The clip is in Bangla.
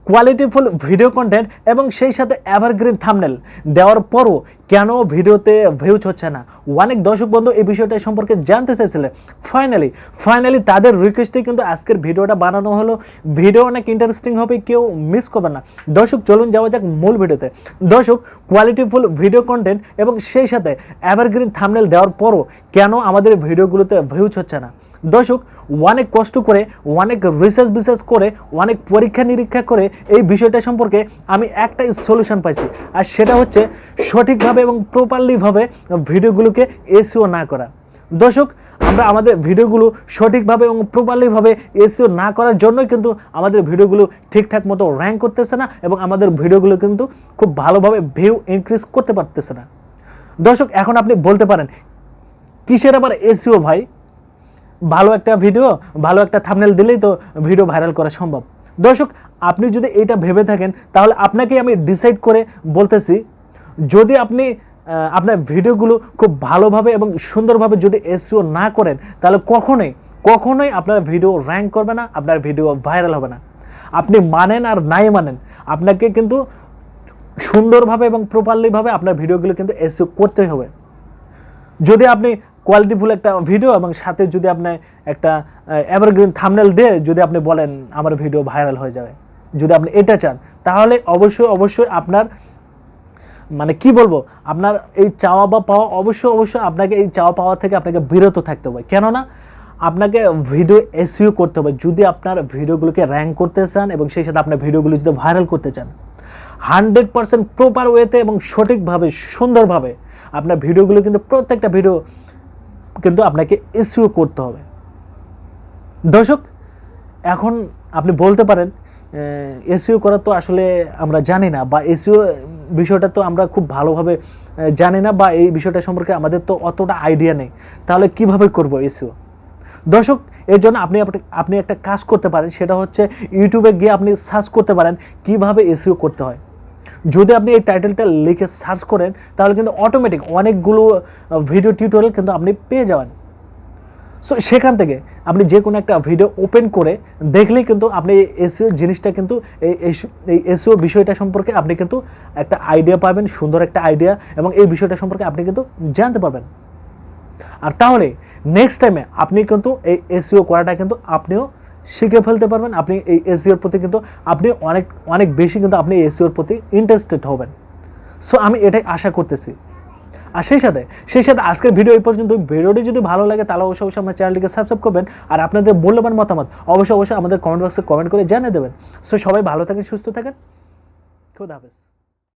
কোয়ালিটিফুল ভিডিও কন্টেন্ট এবং সেই সাথে এভারগ্রিন থাম্বনেল দেওয়ার পরও কেন ভিডিওতে ভিউজ হচ্ছে না? অনেক দর্শক বন্ধু এই বিষয়টা সম্পর্কে জানতে চাইছিলেন। ফাইনালি তাদের রিকোয়েস্টে কিন্তু আজকের ভিডিওটা বানানো হলো। ভিডিও অনেক ইন্টারেস্টিং হবে, কেউ মিস করবে না। দর্শক চলুন যাওয়া যাক মূল ভিডিওতে। দর্শক কোয়ালিটিফুল ভিডিও কন্টেন্ট এবং সেই সাথে এভারগ্রিন থাম্বনেল দেওয়ার পরও কেন আমাদের ভিডিওগুলোতে ভিউজ হচ্ছে না? দর্শক অনেক কষ্ট করে, অনেক রিসার্চ করে, অনেক পরীক্ষা নিরীক্ষা করে এই বিষয়টা সম্পর্কে আমি একটা সলিউশন পাইছি, আর সেটা হচ্ছে সঠিকভাবে এবং প্রপারলিভাবে ভিডিওগুলোকে এসইও না করা। দর্শক আমরা আমাদের ভিডিওগুলো সঠিকভাবে এবং প্রপারলিভাবে এসইও না করার জন্যই কিন্তু আমাদের ভিডিওগুলো ঠিকঠাক মতো র্যাঙ্ক করতেছে না এবং আমাদের ভিডিওগুলো কিন্তু খুব ভালোভাবে ভিউ ইনক্রিজ করতে পারতেছে না। দর্শক এখন আপনি বলতে পারেন কিসের আবার এসইও ভাই? ভালো একটা ভিডিও, ভালো একটা থাম্বনেল দিলেই তো ভিডিও ভাইরাল করা সম্ভব। দর্শক আপনি যদি এটা ভেবে থাকেন তাহলে আপনাকে আমি ডিসাইড করে বলতেছি, যদি আপনি আপনার ভিডিওগুলো খুব ভালোভাবে এবং সুন্দরভাবে যদি এসইও না করেন তাহলে কখনোই আপনার ভিডিও র্যাঙ্ক করবে না, আপনার ভিডিও ভাইরাল হবে না। আপনি মানেন আর নাই মানেন, আপনাকে কিন্তু সুন্দরভাবে এবং প্রপারলিভাবে আপনার ভিডিওগুলো কিন্তু এসইও করতেই হবে। যদি আপনি কোয়ালিটিফুল একটা ভিডিও এবং সাথে যদি আপনি একটা এভারগ্রিন থাম্বনেল দিয়ে যদি আপনি বলেন আমার ভিডিও ভাইরাল হয়ে যাবে, যদি আপনি এটা চান, তাহলে অবশ্যই আপনার মানে কি বলবো, আপনার এই চাওয়া বা পাওয়া অবশ্যই আপনাকে এই চাওয়া পাওয়া থেকে আপনাকে বিরত থাকতে হবে। কেননা আপনাকে ভিডিও এসইও করতে হবে যদি আপনার ভিডিওগুলোকে র্যাঙ্ক করতে চান এবং সেই সাথে আপনার ভিডিওগুলো যদি ভাইরাল করতে চান। 100% প্রপার ওয়েতে এবং সঠিকভাবে সুন্দরভাবে আপনার ভিডিওগুলো কিন্তু প্রত্যেকটা ভিডিও কিন্তু আপনাকে এসইও করতে হবে। দর্শক এখন আপনি বলতে পারেন এসইও করা তো আসলে আমরা জানি না, বা এসইও বিষয়টা তো আমরা খুব ভালোভাবে জানি না, বা এই বিষয়টা সম্পর্কে আমাদের তো অতটা আইডিয়া নেই, তাহলে কিভাবে করব এসইও? দর্শক এর জন্য আপনি একটা কাজ করতে পারেন, সেটা হচ্ছে ইউটিউবে গিয়ে আপনি সার্চ করতে পারেন কিভাবে এসইও করতে হয়। যদি আপনি এই টাইটেলটা লিখে সার্চ করেন তাহলে কিন্তু অটোমেটিক অনেকগুলো ভিডিও টিউটোরিয়াল কিন্তু আপনি পেয়ে যাবেন। সো সেখান থেকে আপনি যে কোনো একটা ভিডিও ওপেন করে দেখলেই কিন্তু আপনি এসইও জিনিসটা কিন্তু এই এসইও বিষয়টা সম্পর্কে আপনি কিন্তু একটা আইডিয়া পাবেন, সুন্দর একটা আইডিয়া, এবং এই বিষয়টা সম্পর্কে আপনি কিন্তু জানতে পারবেন। আর তাহলে নেক্সট টাইমে আপনি কিন্তু এই এসইও করাটা কিন্তু আপনিও শিখে ফেলতে পারবেন। আপনি এই এসইওর প্রতি কিন্তু আপনি অনেক বেশি কিন্তু আপনি এসইওর প্রতি ইন্টারেস্টেড হবেন। সো আমি এটাই আশা করতেছি। আর সেই সাথে আজকের ভিডিও এই পর্যন্ত। ভিডিওটি যদি ভালো লাগে তাহলে অবশ্যই আমার চ্যানেলটিকে সাবস্ক্রাইব করবেন, আর আপনাদের মূল্যবান মতামত অবশ্যই আমাদের কমেন্ট বক্সে কমেন্ট করে জানিয়ে দেবেন। সো সবাই ভালো থাকেন, সুস্থ থাকেন, খুদা হাফেজ।